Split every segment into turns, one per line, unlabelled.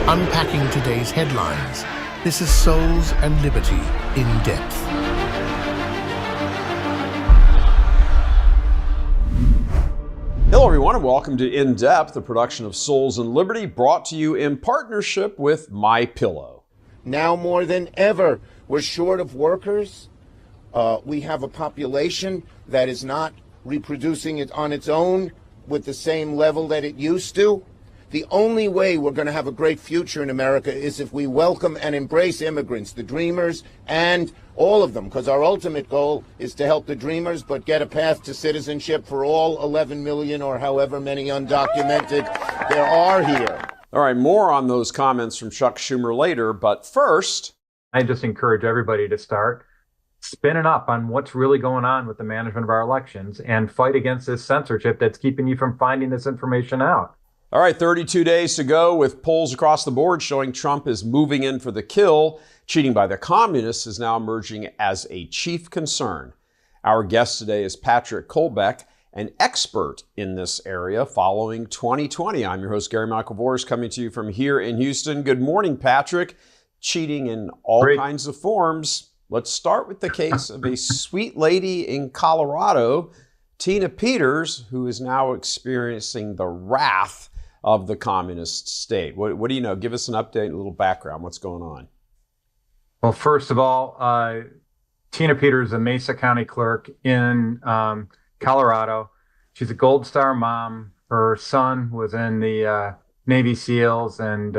Unpacking today's headlines, this is Souls and Liberty in Depth.
Hello everyone and welcome to In Depth, the production of Souls and Liberty, brought to you in partnership with MyPillow.
Now more than ever, we're short of workers. We have a population that is not reproducing it on its own with the same level that it used to. The only way we're going to have a great future in America is if we welcome and embrace immigrants, the dreamers, and all of them, because our ultimate goal is to help the dreamers, but get a path to citizenship for all 11 million or however many undocumented there are here.
All right, more on those comments from Chuck Schumer later, but first,
I just encourage everybody to start spinning up on what's really going on with the management of our elections and fight against this censorship that's keeping you from finding this information out.
All right, 32 days to go with polls across the board showing Trump is moving in for the kill. Cheating by the communists is now emerging as a chief concern. Our guest today is Patrick Kolbeck, an expert in this area following 2020. I'm your host, Gary Michael Voris, coming to you from here in Houston. Good morning, Patrick. Cheating in all kinds of forms. Let's start with the case of a sweet lady in Colorado, Tina Peters, who is now experiencing the wrath of the communist state. What do you know? Give us an update, a little background. What's going on?
Well, first of all, Tina Peters, a Mesa County clerk in Colorado. She's a Gold Star mom. Her son was in the Navy SEALs, and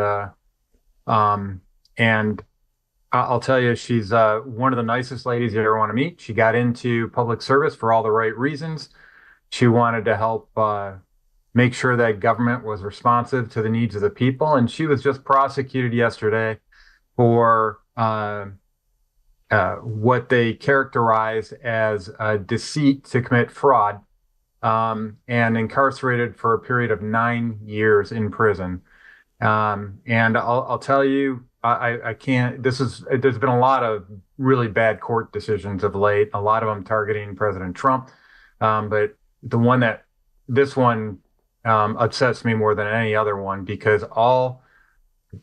I'll tell you, she's one of the nicest ladies you ever want to meet. She got into public service for all the right reasons. She wanted to help make sure that government was responsive to the needs of the people. And she was just prosecuted yesterday for what they characterized as deceit to commit fraud, and incarcerated for a period of 9 years in prison. And I'll tell you, I can't, there's been a lot of really bad court decisions of late, a lot of them targeting President Trump. But this one upsets me more than any other one, because all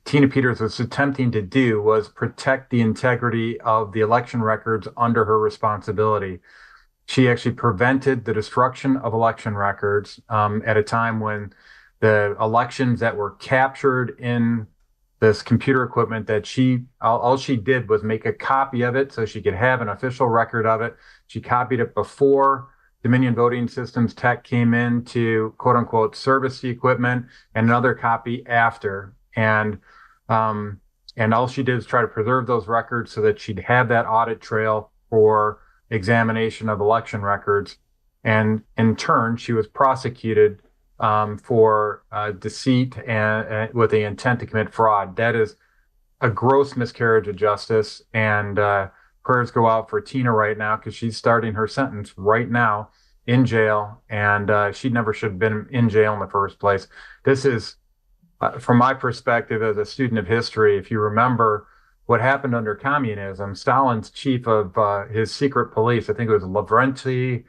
Tina Peters was attempting to do was protect the integrity of the election records under her responsibility. She actually prevented the destruction of election records at a time when the elections that were captured in this computer equipment that all she did was make a copy of it so she could have an official record of it. She copied it before Dominion Voting Systems tech came in to quote unquote service the equipment, and another copy after. And all she did is try to preserve those records so that she'd have that audit trail for examination of election records. And in turn, she was prosecuted for deceit and with the intent to commit fraud. That is a gross miscarriage of justice, and prayers go out for Tina right now, because she's starting her sentence right now in jail, and she never should have been in jail in the first place. This is, from my perspective as a student of history, if you remember what happened under communism, Stalin's chief of his secret police, I think it was Lavrenti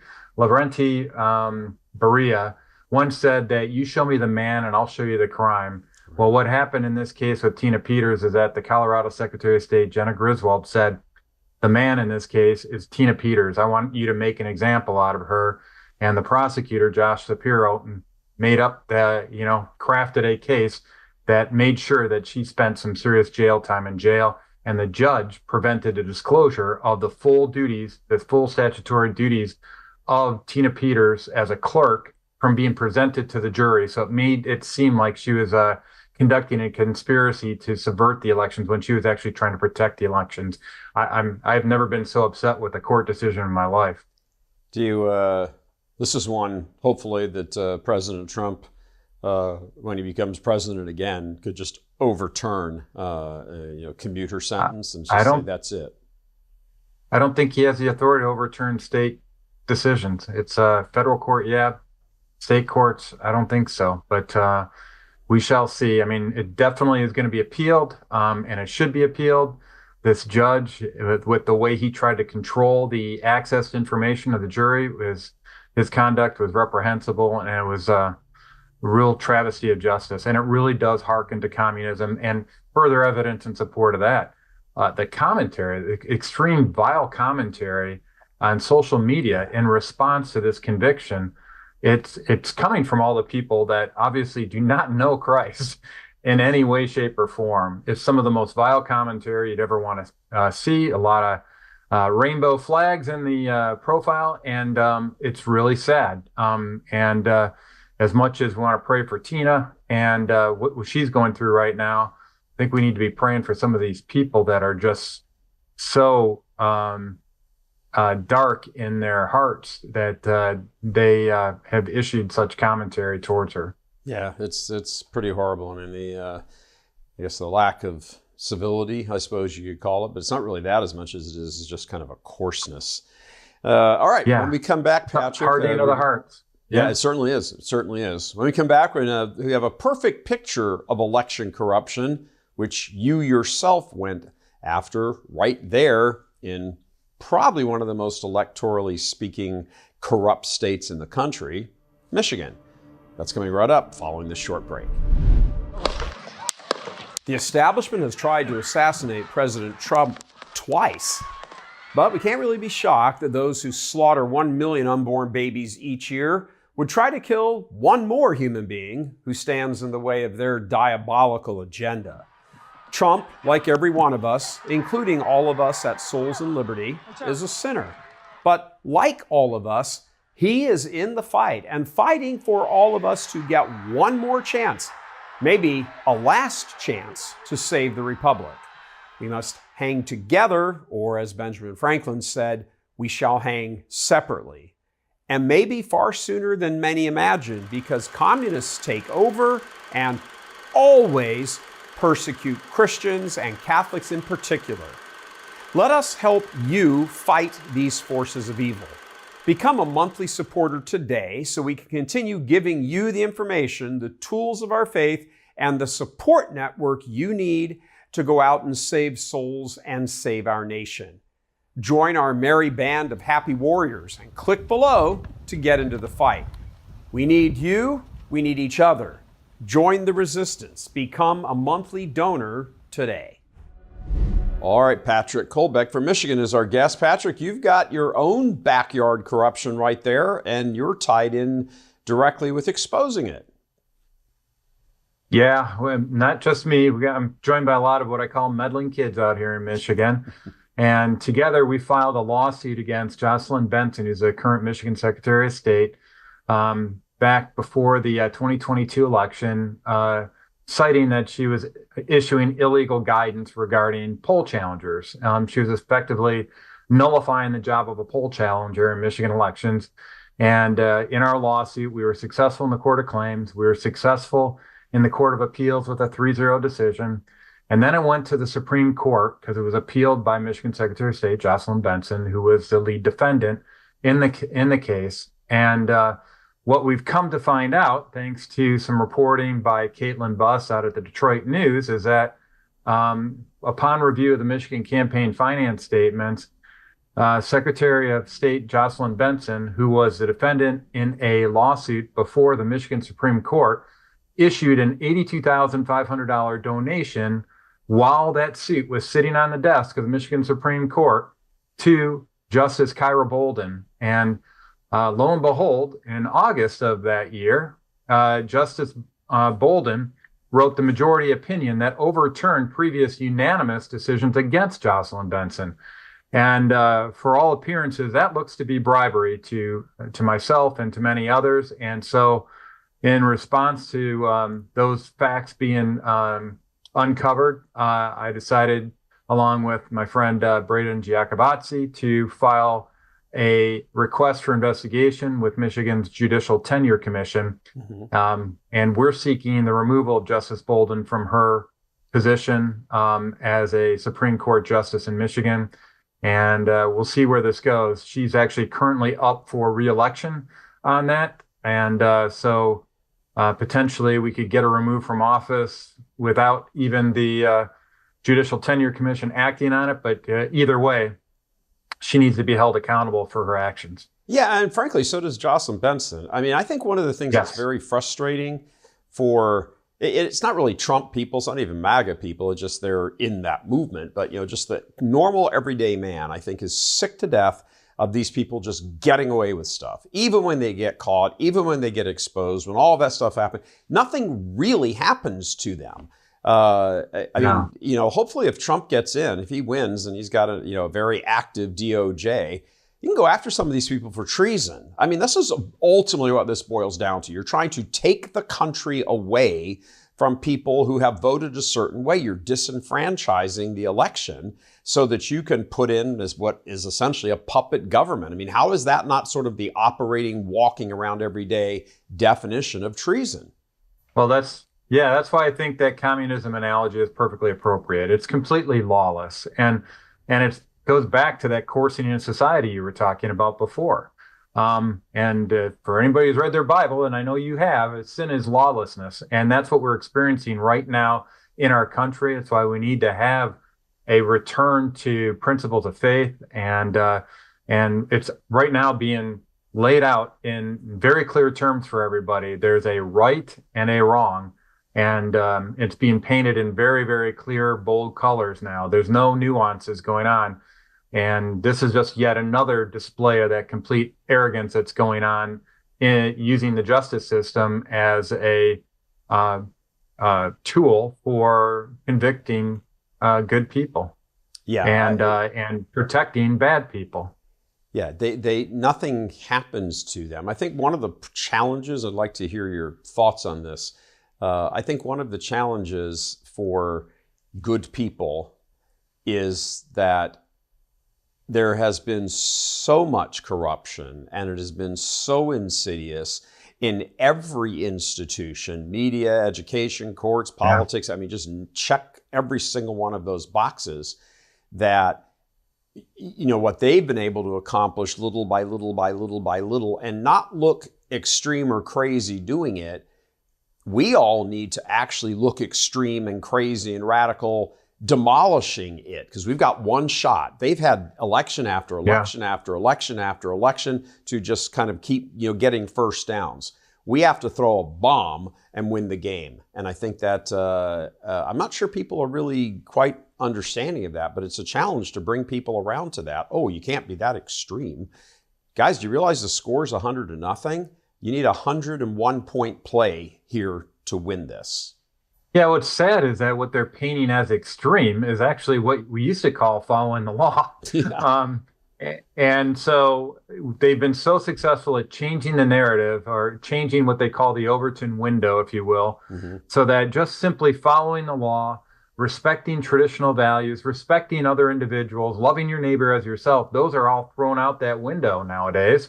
Beria, once said that you show me the man and I'll show you the crime. Well, what happened in this case with Tina Peters is that the Colorado Secretary of State, Jena Griswold, said, the man in this case is Tina Peters. I want you to make an example out of her. And the prosecutor, Josh Shapiro, crafted a case that made sure that she spent some serious jail time in jail. And the judge prevented the disclosure of the full statutory duties of Tina Peters as a clerk from being presented to the jury. So it made it seem like she was conducting a conspiracy to subvert the elections when she was actually trying to protect the elections. I've never been so upset with a court decision in my life.
This is one, hopefully, that President Trump, when he becomes president again, could just overturn, commute her sentence and just say that's it.
I don't think he has the authority to overturn state decisions. It's a federal court, yeah. State courts, I don't think so. But we shall see. I mean, it definitely is going to be appealed, and it should be appealed. This judge, with the way he tried to control the access to information of the jury, his conduct was reprehensible, and it was real travesty of justice. And it really does harken to communism, and further evidence in support of that. The commentary, the extreme vile commentary on social media in response to this conviction, it's coming from all the people that obviously do not know Christ in any way, shape, or form. It's some of the most vile commentary you'd ever want to see. A lot of rainbow flags in the profile, and it's really sad. As much as we want to pray for Tina and what she's going through right now, I think we need to be praying for some of these people that are just so dark in their hearts that they have issued such commentary towards her.
Yeah, it's pretty horrible. I mean, I guess the lack of civility, I suppose you could call it, but it's not really that as much as it is just kind of a coarseness. All right,
Yeah.
when we come back, Patrick.
Hardening of the hearts.
Yeah, it certainly is. It certainly is. When we come back, we have a perfect picture of election corruption, which you yourself went after right there in probably one of the most electorally speaking corrupt states in the country, Michigan. That's coming right up following this short break. The establishment has tried to assassinate President Trump twice, but we can't really be shocked that those who slaughter 1 million unborn babies each year would try to kill one more human being who stands in the way of their diabolical agenda. Trump, like every one of us, including all of us at Souls and Liberty, is a sinner. But like all of us, he is in the fight and fighting for all of us to get one more chance, maybe a last chance, to save the republic. We must hang together, or as Benjamin Franklin said, we shall hang separately. And maybe far sooner than many imagine, because communists take over and always persecute Christians and Catholics in particular. Let us help you fight these forces of evil. Become a monthly supporter today so we can continue giving you the information, the tools of our faith, and the support network you need to go out and save souls and save our nation. Join our merry band of happy warriors and click below to get into the fight. We need you, we need each other. Join the resistance. Become a monthly donor today. All right, Patrick Kolbeck from Michigan is our guest. Patrick, you've got your own backyard corruption right there, and you're tied in directly with exposing it.
Yeah, well, not just me. I'm joined by a lot of what I call meddling kids out here in Michigan. And together we filed a lawsuit against Jocelyn Benson, who's a current Michigan Secretary of State, back before the 2022 election, citing that she was issuing illegal guidance regarding poll challengers. She was effectively nullifying the job of a poll challenger in Michigan elections. And in our lawsuit, we were successful in the Court of Claims. We were successful in the Court of Appeals with a 3-0 decision. And then it went to the Supreme Court because it was appealed by Michigan Secretary of State Jocelyn Benson, who was the lead defendant in the case. And what we've come to find out, thanks to some reporting by Caitlin Buss out at the Detroit News, is that upon review of the Michigan campaign finance statements, Secretary of State Jocelyn Benson, who was the defendant in a lawsuit before the Michigan Supreme Court, issued an $82,500 donation while that suit was sitting on the desk of the Michigan Supreme Court to Justice Kyra Bolden. And lo and behold, in August of that year, Justice Bolden wrote the majority opinion that overturned previous unanimous decisions against Jocelyn Benson. And for all appearances, that looks to be bribery to myself and to many others. And so in response to those facts being uncovered, I decided, along with my friend Braden Giacobazzi, to file a request for investigation with Michigan's Judicial Tenure Commission. Mm-hmm. And we're seeking the removal of Justice Bolden from her position as a Supreme Court justice in Michigan. And we'll see where this goes. She's actually currently up for re-election on that. And so potentially we could get her removed from office without even the Judicial Tenure Commission acting on it. But either way, she needs to be held accountable for her actions.
Yeah, and frankly, so does Jocelyn Benson. I mean, I think one of the things that's very frustrating for, it's not really Trump people, it's not even MAGA people, it's just they're in that movement, but just the normal everyday man, I think, is sick to death of these people just getting away with stuff. Even when they get caught, even when they get exposed, when all of that stuff happens, nothing really happens to them. I mean, hopefully if Trump gets in, if he wins and he's got a very active DOJ, you can go after some of these people for treason. I mean, this is ultimately what this boils down to. You're trying to take the country away from people who have voted a certain way. You're disenfranchising the election so that you can put in as what is essentially a puppet government. I mean, how is that not sort of the operating, walking around every day definition of treason?
Well, that's why I think that communism analogy is perfectly appropriate. It's completely lawless. And it goes back to that coursing in society you were talking about before. For anybody who's read their Bible, and I know you have, sin is lawlessness. And that's what we're experiencing right now in our country. That's why we need to have a return to principles of faith. And it's right now being laid out in very clear terms for everybody. There's a right and a wrong. And it's being painted in very, very clear, bold colors now. There's no nuances going on. And this is just yet another display of that complete arrogance that's going on in using the justice system as a tool for convicting good people.
Yeah,
and protecting bad people.
Yeah, they nothing happens to them. I think one of the challenges, I'd like to hear your thoughts on this. I think one of the challenges for good people is that there has been so much corruption and it has been so insidious in every institution, media, education, courts, politics. I mean, just check every single one of those boxes that, what they've been able to accomplish little by little by little by little and not look extreme or crazy doing it. We all need to actually look extreme and crazy and radical demolishing it, because we've got one shot. They've had election after election after election after election to just kind of keep getting first downs. We have to throw a bomb and win the game. And I think that I'm not sure people are really quite understanding of that, but it's a challenge to bring people around to that. Oh, you can't be that extreme. Guys, do you realize the score's 100-0? You need a 101-point play here to win this.
Yeah, what's sad is that what they're painting as extreme is actually what we used to call following the law. Yeah. And so they've been so successful at changing the narrative, or changing what they call the Overton window, if you will, so that just simply following the law, respecting traditional values, respecting other individuals, loving your neighbor as yourself, those are all thrown out that window nowadays.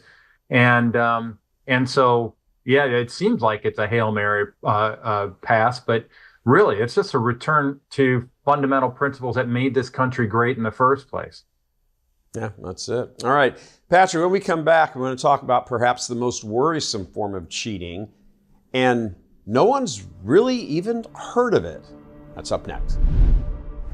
And so, yeah, it seems like it's a Hail Mary pass, but really, it's just a return to fundamental principles that made this country great in the first place.
Yeah, that's it. All right, Patrick, when we come back, we're going to talk about perhaps the most worrisome form of cheating, and no one's really even heard of it. That's up next.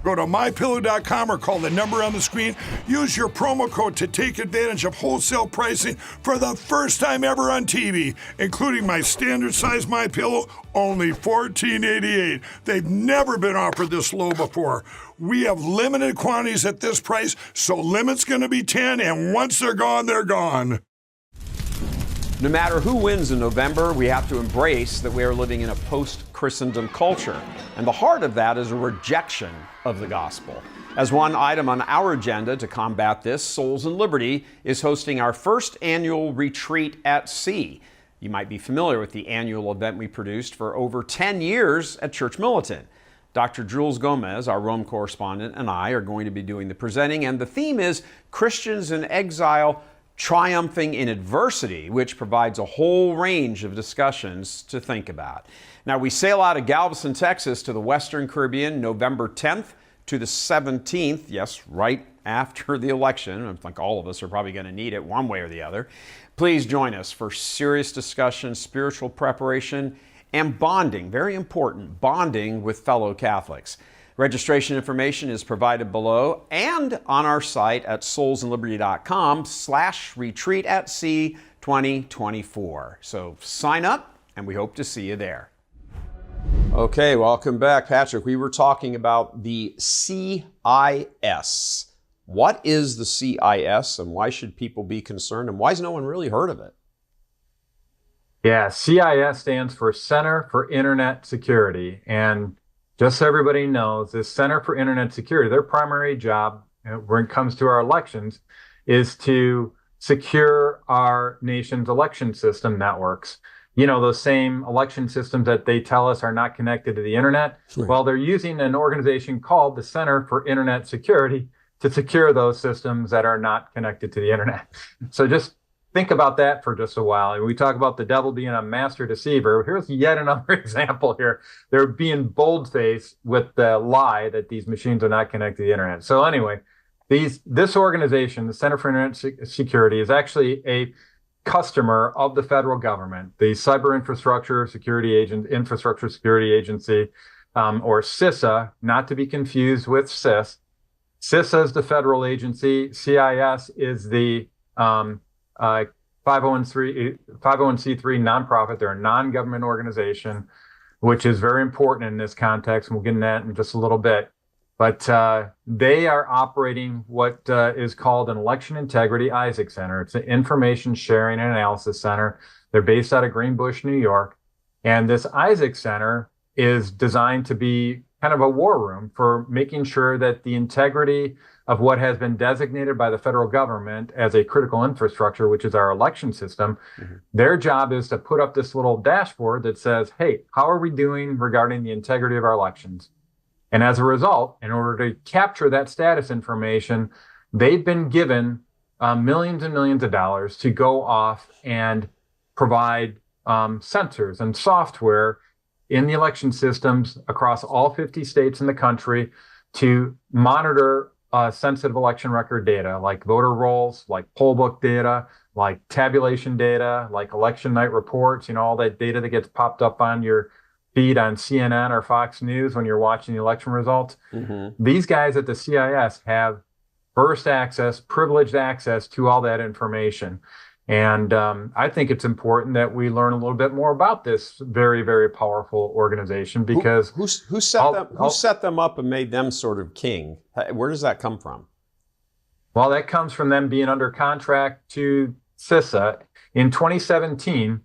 Go to MyPillow.com or call the number on the screen. Use your promo code to take advantage of wholesale pricing for the first time ever on TV, including my standard size MyPillow, only $14.88. They've never been offered this low before. We have limited quantities at this price, so limit's going to be 10, and once they're gone, they're gone.
No matter who wins in November, we have to embrace that we are living in a post-Christendom culture. And the heart of that is a rejection of the gospel. As one item on our agenda to combat this, Souls and Liberty is hosting our first annual retreat at sea. You might be familiar with the annual event we produced for over 10 years at Church Militant. Dr. Jules Gomez, our Rome correspondent, and I are going to be doing the presenting, and the theme is Christians in Exile Triumphing in Adversity, which provides a whole range of discussions to think about. Now, we sail out of Galveston, Texas to the Western Caribbean November 10th to the 17th, yes, right after the election. I think all of us are probably going to need it one way or the other. Please join us for serious discussion, spiritual preparation, and bonding, very important, bonding with fellow Catholics. Registration information is provided below and on our site at soulsandliberty.com/retreat@sea 2024. So sign up and we hope to see you there. Okay, welcome back. Patrick, we were talking about the CIS. What is the CIS and why should people be concerned and why has no one really heard of it?
Yeah, CIS stands for Center for Internet Security. And just so everybody knows, this Center for Internet Security, their primary job when it comes to our elections is to secure our nation's election system networks. You know, those same election systems that they tell us are not connected to the internet.
Right.
Well, they're using an organization called the Center for Internet Security to secure those systems that are not connected to the internet. So just think about that for just a while. And we talk about the devil being a master deceiver. Here's yet another example here. They're being bold-faced with the lie that these machines are not connected to the internet. So anyway, this organization, the Center for Internet Security, is actually a customer of the federal government, the Cyber Infrastructure Security Infrastructure Security Agency, or CISA, not to be confused with CIS. CISA is the federal agency. CIS is the 501c3 nonprofit. They're a non-government organization, which is very important in this context. And we'll get into that in just a little bit. But they are operating what is called an Election Integrity Isaac Center. It's an information sharing and analysis center. They're based out of Greenbush, New York. And this Isaac Center is designed to be kind of a war room for making sure that the integrity of what has been designated by the federal government as a critical infrastructure, which is our election system, their job is to put up this little dashboard that says, hey, how are we doing regarding the integrity of our elections? And as a result, in order to capture that status information, they've been given millions and millions of dollars to go off and provide sensors and software in the election systems across all 50 states in the country to monitor sensitive election record data, like voter rolls, like poll book data, like tabulation data, like election night reports, all that data that gets popped up on your feed on CNN or Fox News when you're watching the election results. These guys at the CIS have first access, privileged access to all that information. And I think it's important that we learn a little bit more about this very, very powerful organization because
who set them up and made them sort of king? Where does that come from?
Well, that comes from them being under contract to CISA. In 2017,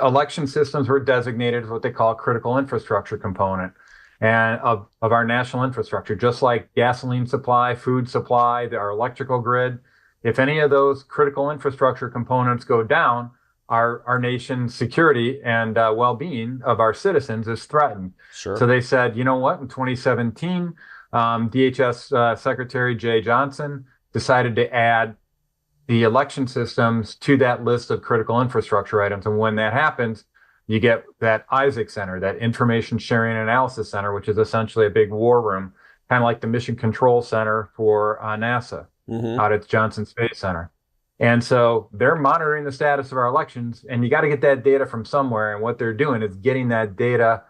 election systems were designated as what they call a critical infrastructure component and of our national infrastructure, just like gasoline supply, food supply, our electrical grid. If any of those critical infrastructure components go down, our nation's security and well-being of our citizens is threatened.
Sure.
So they said, you know what, in 2017, DHS Secretary Jay Johnson decided to add the election systems to that list of critical infrastructure items. And when that happens, you get that Isaac Center, that Information Sharing and Analysis Center, which is essentially a big war room, kind of like the Mission Control Center for NASA out at Johnson Space Center. And so they're monitoring the status of our elections, and you got to get that data from somewhere. And what they're doing is getting that data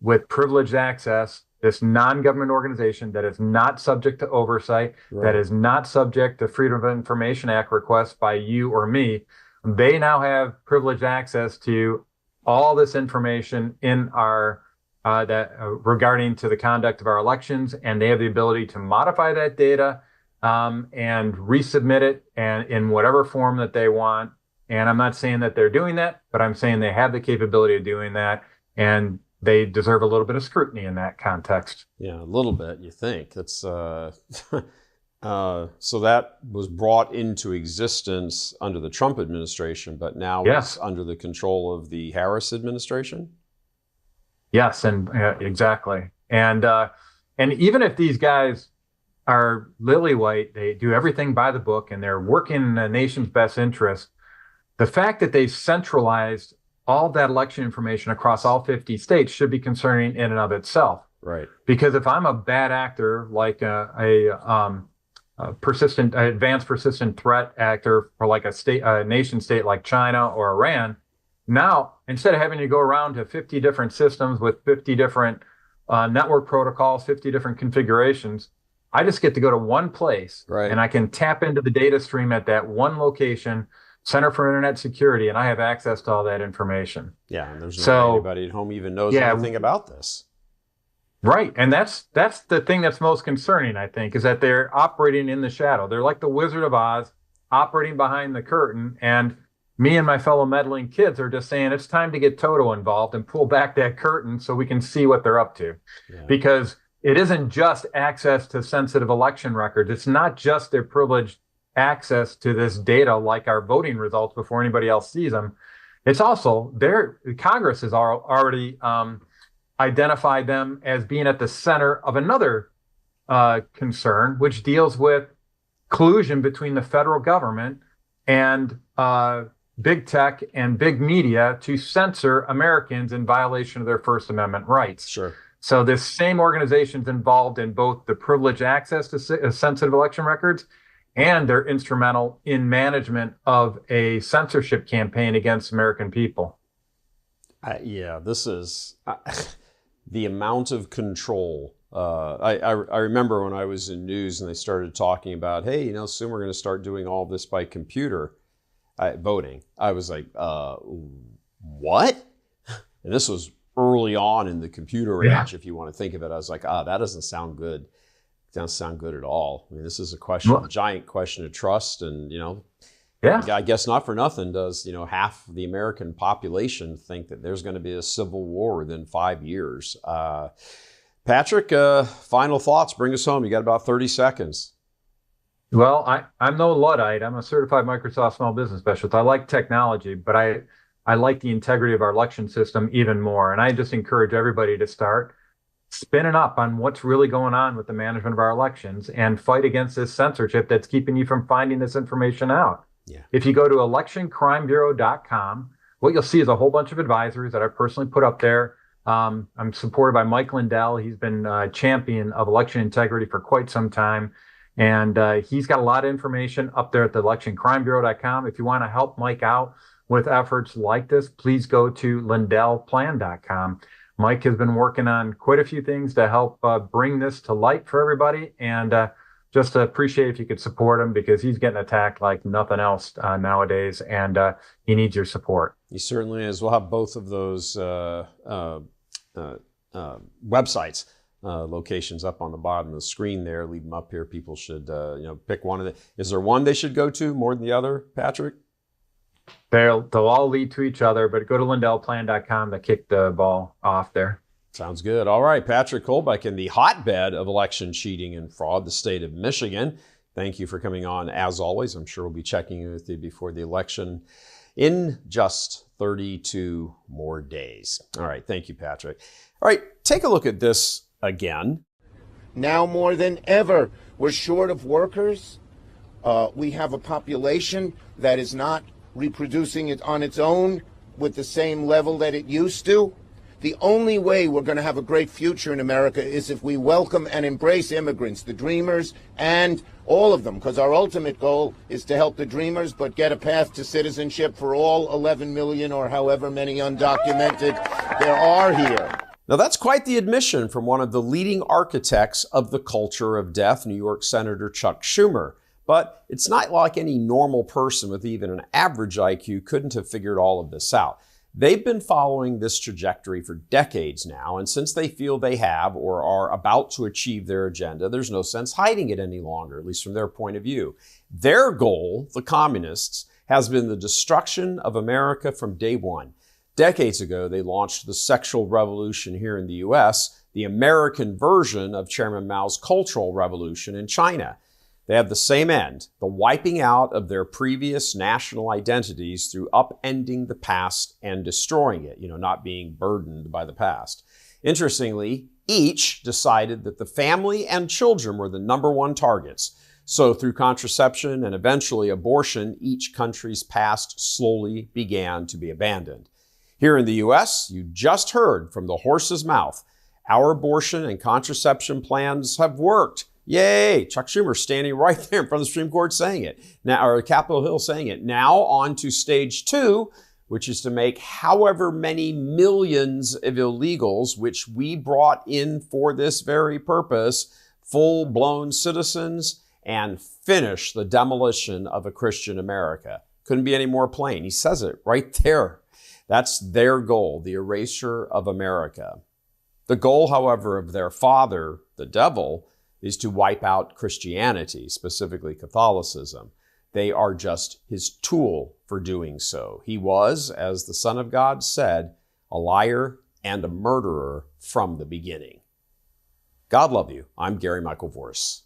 with privileged access, this non-government organization that is not subject to oversight, that is not subject to Freedom of Information Act requests by you or me. They now have privileged access to all this information in our regarding to the conduct of our elections, and they have the ability to modify that data and resubmit it and in whatever form that they want. And I'm not saying that they're doing that, but I'm saying they have the capability of doing that, and they deserve a little bit of scrutiny in that context.
Yeah, a little bit, you think. That's so that was brought into existence under the Trump administration, but now it's under the control of the Harris administration?
Yes, and exactly. And even if these guys are lily white, they do everything by the book, and they're working in the nation's best interest, the fact that they've centralized all that election information across all 50 states should be concerning in and of itself.
Right.
Because if I'm a bad actor, like advanced persistent threat actor for like a nation state like China or Iran, now instead of having to go around to 50 different systems with 50 different network protocols, 50 different configurations. I just get to go to one place,
Right.
and I can tap into the data stream at that one location, Center for Internet Security, and I have access to all that information.
Yeah, and there's no
So-
way anybody at home even knows
Yeah.
anything about this.
Right. And that's the thing that's most concerning, I think, is that they're operating in the shadow. They're like the Wizard of Oz, operating behind the curtain. And me and my fellow meddling kids are just saying it's time to get Toto involved and pull back that curtain so we can see what they're up to.
Yeah.
Because it isn't just access to sensitive election records. It's not just their privileged access to this data like our voting results before anybody else sees them. It's also Congress has already identified them as being at the center of another concern, which deals with collusion between the federal government and big tech and big media to censor Americans in violation of their First Amendment rights.
Sure.
So this same organization's involved in both the privileged access to sensitive election records, and they're instrumental in management of a censorship campaign against American people.
Yeah, this is the amount of control. I remember when I was in news and they started talking about, hey, you know, soon we're going to start doing all this by computer voting. I was like, what? And this was early on in the computer age, if you want to think of it. I was like, that doesn't sound good. It doesn't sound good at all. I mean, this is a giant question of trust, and you know.
Yeah.
I guess not for nothing does, you know, half the American population think that there's going to be a civil war within 5 years. Patrick, final thoughts. Bring us home. You got about 30 seconds.
Well, I'm no Luddite. I'm a certified Microsoft small business specialist. I like technology, but I like the integrity of our election system even more. And I just encourage everybody to start spinning up on what's really going on with the management of our elections and fight against this censorship that's keeping you from finding this information out.
Yeah.
If you go to electioncrimebureau.com, what you'll see is a whole bunch of advisories that I personally put up there. I'm supported by Mike Lindell. He's been a champion of election integrity for quite some time. And he's got a lot of information up there at the electioncrimebureau.com. If you want to help Mike out with efforts like this, please go to lindellplan.com. Mike has been working on quite a few things to help bring this to light for everybody. And just appreciate if you could support him, because he's getting attacked like nothing else nowadays, and he needs your support.
He certainly is. We'll have both of those websites, locations up on the bottom of the screen there. Leave them up here. People should pick one of the. Is there one they should go to more than the other, Patrick?
They'll all lead to each other, but go to lindellplan.com to kick the ball off there.
Sounds good. All right, Patrick Kolbeck in the hotbed of election cheating and fraud, the state of Michigan. Thank you for coming on, as always. I'm sure we'll be checking in with you before the election in just 32 more days. All right, thank you, Patrick. All right, take a look at this again.
Now more than ever, we're short of workers. We have a population that is not reproducing it on its own with the same level that it used to. The only way we're going to have a great future in America is if we welcome and embrace immigrants, the dreamers, and all of them, because our ultimate goal is to help the dreamers, but get a path to citizenship for all 11 million or however many undocumented there are here.
Now, that's quite the admission from one of the leading architects of the culture of death, New York Senator Chuck Schumer. But it's not like any normal person with even an average IQ couldn't have figured all of this out. They've been following this trajectory for decades now, and since they feel they have or are about to achieve their agenda, there's no sense hiding it any longer, at least from their point of view. Their goal, the communists, has been the destruction of America from day one. Decades ago, they launched the sexual revolution here in the U.S., the American version of Chairman Mao's Cultural Revolution in China. They have the same end, the wiping out of their previous national identities through upending the past and destroying it, not being burdened by the past. Interestingly, each decided that the family and children were the number one targets. So through contraception and eventually abortion, each country's past slowly began to be abandoned. Here in the U.S., you just heard from the horse's mouth. Our abortion and contraception plans have worked. Yay! Chuck Schumer standing right there in front of the Supreme Court saying it. Now, or Capitol Hill saying it. Now on to stage 2, which is to make however many millions of illegals, which we brought in for this very purpose, full-blown citizens, and finish the demolition of a Christian America. Couldn't be any more plain. He says it right there. That's their goal, the erasure of America. The goal, however, of their father, the devil, is to wipe out Christianity, specifically Catholicism. They are just his tool for doing so. He was, as the Son of God said, a liar and a murderer from the beginning. God love you. I'm Gary Michael Vorse.